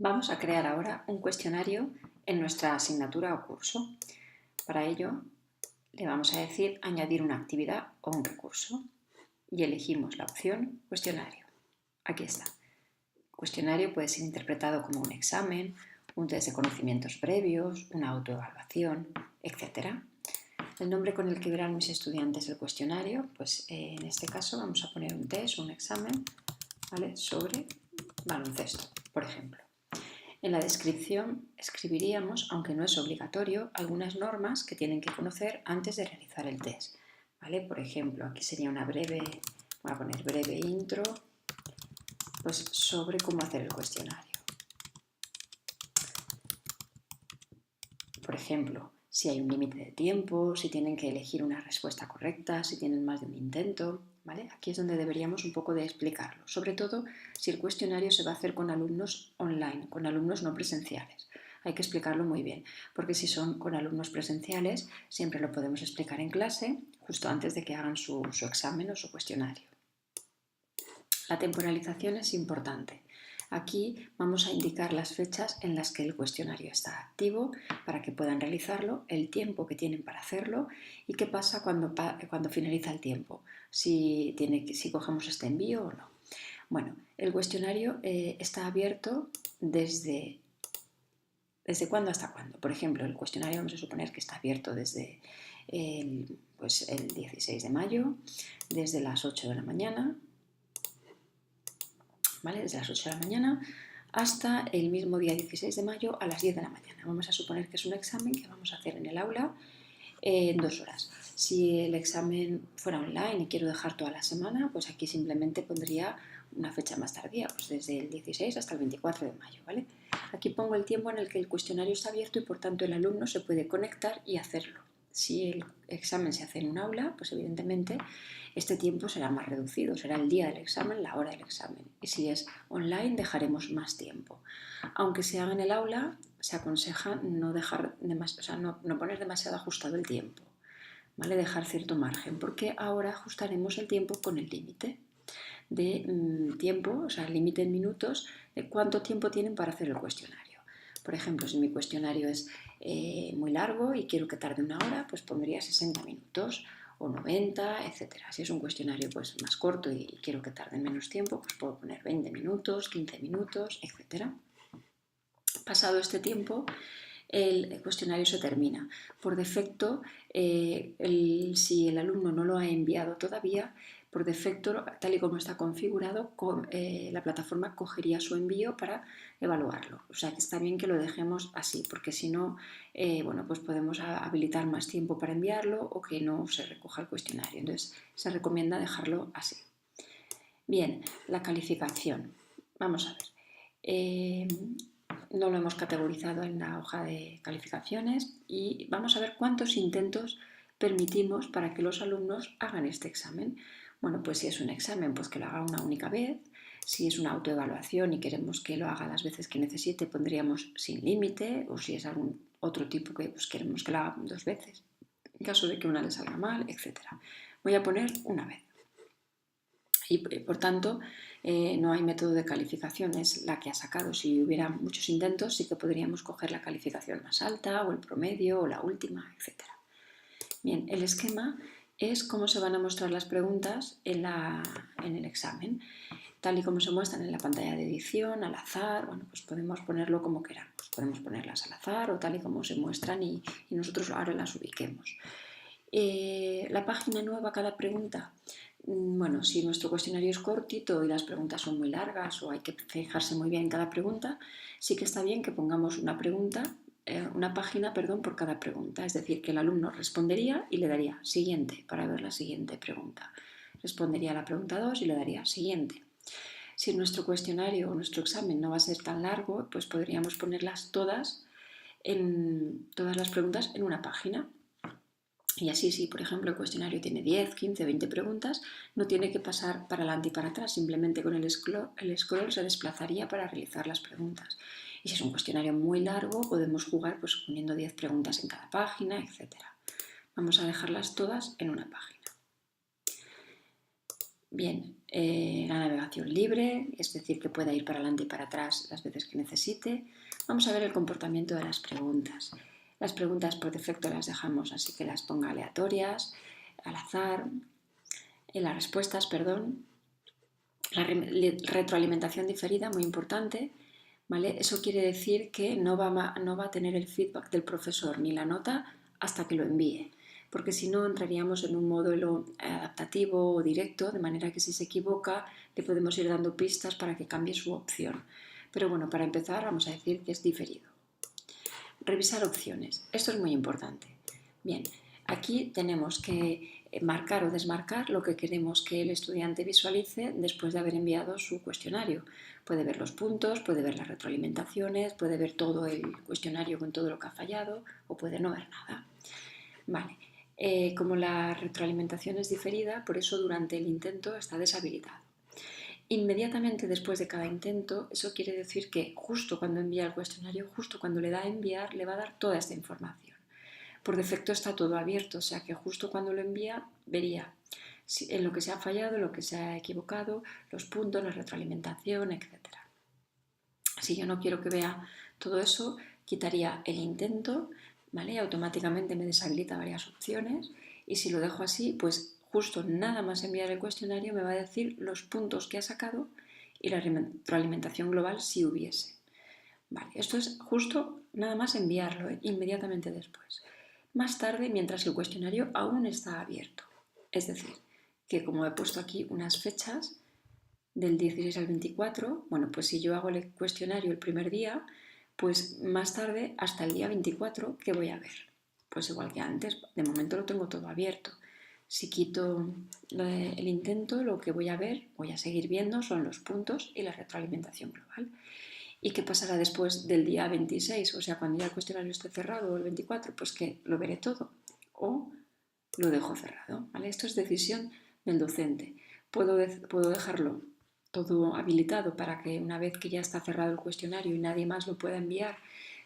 Vamos a crear ahora un cuestionario en nuestra asignatura o curso. Para ello le vamos a decir añadir una actividad o un recurso y elegimos la opción cuestionario. Aquí está. El cuestionario puede ser interpretado como un examen, un test de conocimientos previos, una autoevaluación, etc. El nombre con el que verán mis estudiantes el cuestionario, pues en este caso vamos a poner un test o un examen, ¿vale?, sobre baloncesto, por ejemplo. En la descripción escribiríamos, aunque no es obligatorio, algunas normas que tienen que conocer antes de realizar el test, ¿vale? Por ejemplo, aquí sería una breve, voy a poner breve intro, pues sobre cómo hacer el cuestionario. Por ejemplo, si hay un límite de tiempo, si tienen que elegir una respuesta correcta, si tienen más de un intento, ¿vale? Aquí es donde deberíamos un poco de explicarlo, sobre todo si el cuestionario se va a hacer con alumnos online, con alumnos no presenciales. Hay que explicarlo muy bien, porque si son con alumnos presenciales, siempre lo podemos explicar en clase, justo antes de que hagan su examen o su cuestionario. La temporalización es importante. Aquí vamos a indicar las fechas en las que el cuestionario está activo para que puedan realizarlo, el tiempo que tienen para hacerlo y qué pasa cuando finaliza el tiempo, si cogemos este envío o no. Bueno, el cuestionario está abierto ¿desde cuándo hasta cuándo? Por ejemplo, el cuestionario vamos a suponer que está abierto desde el 16 de mayo, desde las 8 de la mañana, ¿vale? Desde las 8 de la mañana hasta el mismo día 16 de mayo a las 10 de la mañana. Vamos a suponer que es un examen que vamos a hacer en el aula en 2 horas. Si el examen fuera online y quiero dejar toda la semana, pues aquí simplemente pondría una fecha más tardía, pues desde el 16 hasta el 24 de mayo, ¿vale? Aquí pongo el tiempo en el que el cuestionario está abierto y por tanto el alumno se puede conectar y hacerlo. Si el examen se hace en un aula, pues evidentemente este tiempo será más reducido, será el día del examen, la hora del examen. Y si es online, dejaremos más tiempo. Aunque se haga en el aula, se aconseja no poner demasiado ajustado el tiempo, ¿vale? Dejar cierto margen, porque ahora ajustaremos el tiempo con el límite de tiempo, o sea, el límite en minutos de cuánto tiempo tienen para hacer el cuestionario. Por ejemplo, si mi cuestionario es muy largo y quiero que tarde una hora, pues pondría 60 minutos o 90, etc. Si es un cuestionario pues, más corto y quiero que tarde menos tiempo, pues puedo poner 20 minutos, 15 minutos, etc. Pasado este tiempo, el cuestionario se termina. Por defecto, si el alumno no lo ha enviado todavía, por defecto, tal y como está configurado, la plataforma cogería su envío para evaluarlo. O sea que está bien que lo dejemos así, porque si no, bueno, pues podemos habilitar más tiempo para enviarlo o que no se recoja el cuestionario. Entonces, se recomienda dejarlo así. Bien, la calificación. Vamos a ver. No lo hemos categorizado en la hoja de calificaciones y vamos a ver cuántos intentos permitimos para que los alumnos hagan este examen. Bueno, pues si es un examen, pues que lo haga una única vez. Si es una autoevaluación y queremos que lo haga las veces que necesite, pondríamos sin límite, o si es algún otro tipo que pues queremos que lo haga 2 veces, en caso de que una le salga mal, etc. Voy a poner una vez. Y por tanto, no hay método de calificación, es la que ha sacado. Si hubiera muchos intentos, sí que podríamos coger la calificación más alta o el promedio o la última, etc. Bien, el esquema es cómo se van a mostrar las preguntas en el examen. Tal y como se muestran en la pantalla de edición, al azar, bueno, pues podemos ponerlo como queramos. Podemos ponerlas al azar o tal y como se muestran y nosotros ahora las ubiquemos. La página nueva, cada pregunta. Bueno, si nuestro cuestionario es cortito y las preguntas son muy largas o hay que fijarse muy bien en cada pregunta, sí que está bien que pongamos una página por cada pregunta. Es decir, que el alumno respondería y le daría siguiente para ver la siguiente pregunta. Respondería a la pregunta 2 y le daría siguiente. Si nuestro cuestionario o nuestro examen no va a ser tan largo, pues podríamos ponerlas todas las preguntas en una página. Y así, si por ejemplo el cuestionario tiene 10, 15, 20 preguntas, no tiene que pasar para adelante y para atrás, simplemente con el scroll se desplazaría para realizar las preguntas. Y si es un cuestionario muy largo, podemos jugar pues, poniendo 10 preguntas en cada página, etc. Vamos a dejarlas todas en una página. Bien, la navegación libre, es decir, que pueda ir para adelante y para atrás las veces que necesite. Vamos a ver el comportamiento de las preguntas. Las preguntas por defecto las dejamos así que las ponga aleatorias, al azar. En las respuestas, perdón. La retroalimentación diferida, muy importante. ¿Vale? Eso quiere decir que no va a tener el feedback del profesor ni la nota hasta que lo envíe, porque si no entraríamos en un modelo adaptativo o directo, de manera que si se equivoca le podemos ir dando pistas para que cambie su opción. Pero bueno, para empezar vamos a decir que es diferido. Revisar opciones. Esto es muy importante. Bien, aquí tenemos que marcar o desmarcar lo que queremos que el estudiante visualice después de haber enviado su cuestionario. Puede ver los puntos, puede ver las retroalimentaciones, puede ver todo el cuestionario con todo lo que ha fallado o puede no ver nada. Vale, como la retroalimentación es diferida, por eso durante el intento está deshabilitado. Inmediatamente después de cada intento, eso quiere decir que justo cuando envía el cuestionario, justo cuando le da a enviar, le va a dar toda esta información. Por defecto está todo abierto, o sea que justo cuando lo envía vería en lo que se ha fallado, en lo que se ha equivocado, los puntos, la retroalimentación, etc. Si yo no quiero que vea todo eso, quitaría el intento, ¿vale? Automáticamente me deshabilita varias opciones y si lo dejo así, pues justo nada más enviar el cuestionario me va a decir los puntos que ha sacado y la retroalimentación global si hubiese. Vale, esto es justo nada más enviarlo inmediatamente después. Más tarde, mientras el cuestionario aún está abierto. Es decir, que como he puesto aquí unas fechas del 16 al 24, bueno, pues si yo hago el cuestionario el primer día, pues más tarde, hasta el día 24, ¿qué voy a ver? Pues igual que antes, de momento lo tengo todo abierto. Si quito el intento, lo que voy a ver, voy a seguir viendo son los puntos y la retroalimentación global. ¿Y qué pasará después del día 26? O sea, cuando ya el cuestionario esté cerrado o el 24, pues que lo veré todo o lo dejo cerrado. ¿Vale? Esto es decisión del docente. Puedo dejarlo todo habilitado para que una vez que ya está cerrado el cuestionario y nadie más lo pueda enviar,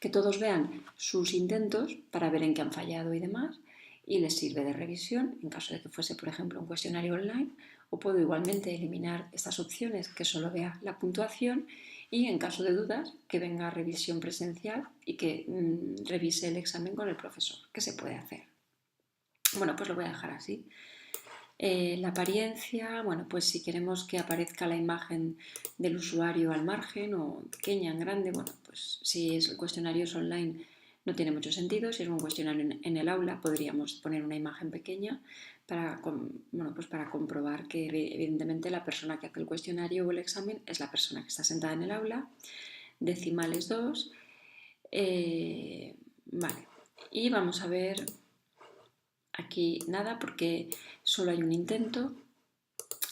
que todos vean sus intentos para ver en qué han fallado y demás, y les sirve de revisión en caso de que fuese, por ejemplo, un cuestionario online, o puedo igualmente eliminar estas opciones que solo vea la puntuación y en caso de dudas que venga a revisión presencial y que revise el examen con el profesor. ¿Qué se puede hacer? Bueno, pues lo voy a dejar así. La apariencia, bueno, pues si queremos que aparezca la imagen del usuario al margen o pequeña, en grande, bueno, pues si el cuestionario es online no tiene mucho sentido. Si es un cuestionario en el aula podríamos poner una imagen pequeña para, bueno, pues para comprobar que evidentemente la persona que hace el cuestionario o el examen es la persona que está sentada en el aula. Decimales 2. Vale, y vamos a ver aquí nada porque solo hay un intento.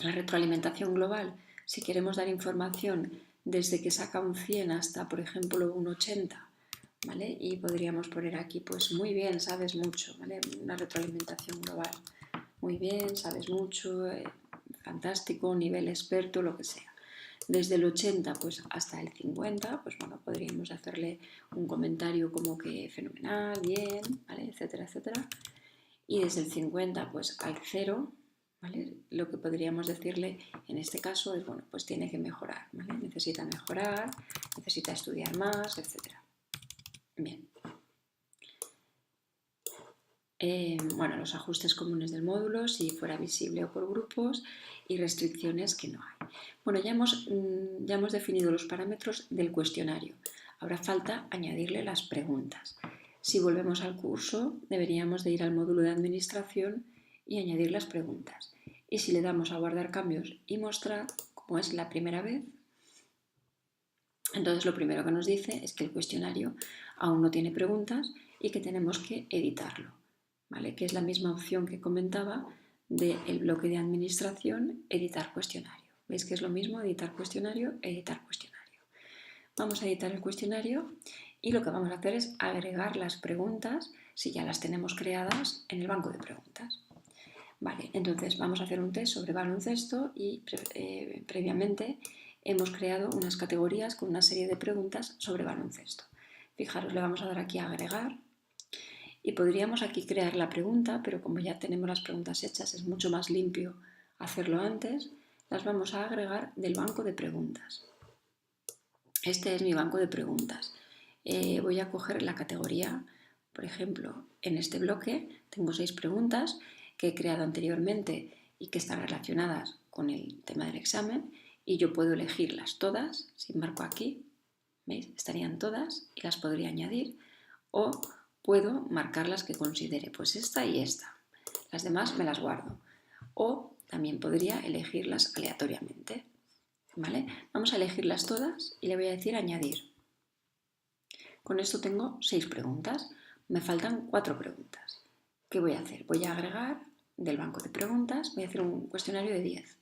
La retroalimentación global, si queremos dar información desde que saca un 100 hasta, por ejemplo, un 80, ¿vale? Y podríamos poner aquí, pues muy bien, sabes mucho, ¿vale? Una retroalimentación global. Muy bien, sabes mucho, fantástico, nivel experto, lo que sea. Desde el 80 pues, hasta el 50, pues bueno, podríamos hacerle un comentario como que fenomenal, bien, ¿vale? Etcétera, etcétera. Y desde el 50 pues al 0, ¿vale? Lo que podríamos decirle en este caso es, bueno, pues tiene que mejorar, ¿vale? Necesita mejorar, necesita estudiar más, etc. Bien. Bueno, los ajustes comunes del módulo, si fuera visible o por grupos, y restricciones que no hay. Bueno, ya hemos definido los parámetros del cuestionario. Ahora falta añadirle las preguntas. Si volvemos al curso, deberíamos de ir al módulo de administración y añadir las preguntas. Y si le damos a guardar cambios y mostrar, como es la primera vez, entonces lo primero que nos dice es que el cuestionario aún no tiene preguntas y que tenemos que editarlo, ¿vale? Que es la misma opción que comentaba del bloque de administración, editar cuestionario. ¿Veis que es lo mismo, editar cuestionario, editar cuestionario? Vamos a editar el cuestionario y lo que vamos a hacer es agregar las preguntas, si ya las tenemos creadas, en el banco de preguntas. Vale, entonces vamos a hacer un test sobre baloncesto y previamente hemos creado unas categorías con una serie de preguntas sobre baloncesto. Fijaros, le vamos a dar aquí a agregar y podríamos aquí crear la pregunta, pero como ya tenemos las preguntas hechas es mucho más limpio hacerlo antes, las vamos a agregar del banco de preguntas. Este es mi banco de preguntas. Voy a coger la categoría, por ejemplo, en este bloque tengo 6 preguntas que he creado anteriormente y que están relacionadas con el tema del examen y yo puedo elegirlas todas, si marco aquí, ¿veis? Estarían todas y las podría añadir o puedo marcar las que considere, pues esta y esta. Las demás me las guardo. O también podría elegirlas aleatoriamente. ¿Vale? Vamos a elegirlas todas y le voy a decir añadir. Con esto tengo 6 preguntas. Me faltan 4 preguntas. ¿Qué voy a hacer? Voy a agregar del banco de preguntas, voy a hacer un cuestionario de 10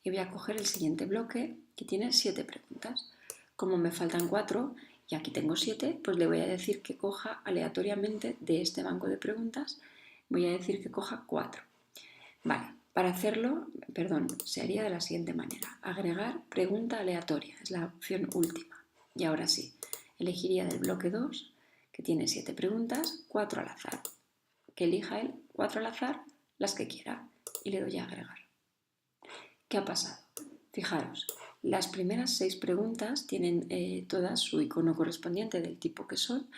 y voy a coger el siguiente bloque que tiene 7 preguntas. Como me faltan 4 y aquí tengo 7, pues le voy a decir que coja aleatoriamente de este banco de preguntas, voy a decir que coja 4. Vale, para hacerlo, se haría de la siguiente manera. Agregar pregunta aleatoria, es la opción última. Y ahora sí, elegiría del bloque 2, que tiene 7 preguntas, 4 al azar. Que elija él 4 al azar, las que quiera, y le doy a agregar. ¿Qué ha pasado? Fijaros, las primeras 6 preguntas tienen todas su icono correspondiente del tipo que son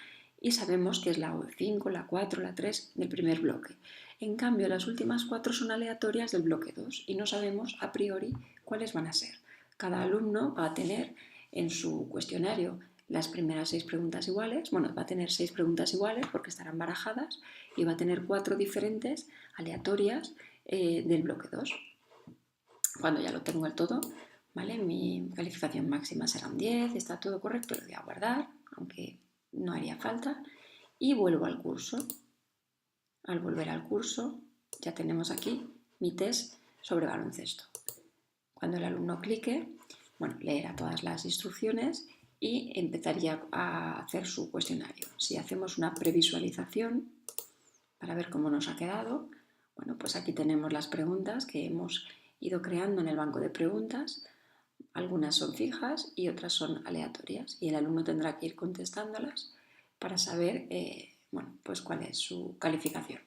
y sabemos que es la 5, la 4, la 3 del primer bloque. En cambio, las últimas 4 son aleatorias del bloque 2 y no sabemos a priori cuáles van a ser. Cada alumno va a tener en su cuestionario las primeras 6 preguntas iguales, va a tener 6 preguntas iguales porque estarán barajadas y va a tener 4 diferentes aleatorias del bloque 2. Cuando ya lo tengo el todo, ¿vale? Mi calificación máxima será un 10, está todo correcto, lo voy a guardar, aunque no haría falta, y vuelvo al curso. Al volver al curso, ya tenemos aquí mi test sobre baloncesto. Cuando el alumno clique, leerá todas las instrucciones y empezaría a hacer su cuestionario. Si hacemos una previsualización para ver cómo nos ha quedado, pues aquí tenemos las preguntas que hemos ido creando en el banco de preguntas. Algunas son fijas y otras son aleatorias y el alumno tendrá que ir contestándolas para saber pues cuál es su calificación.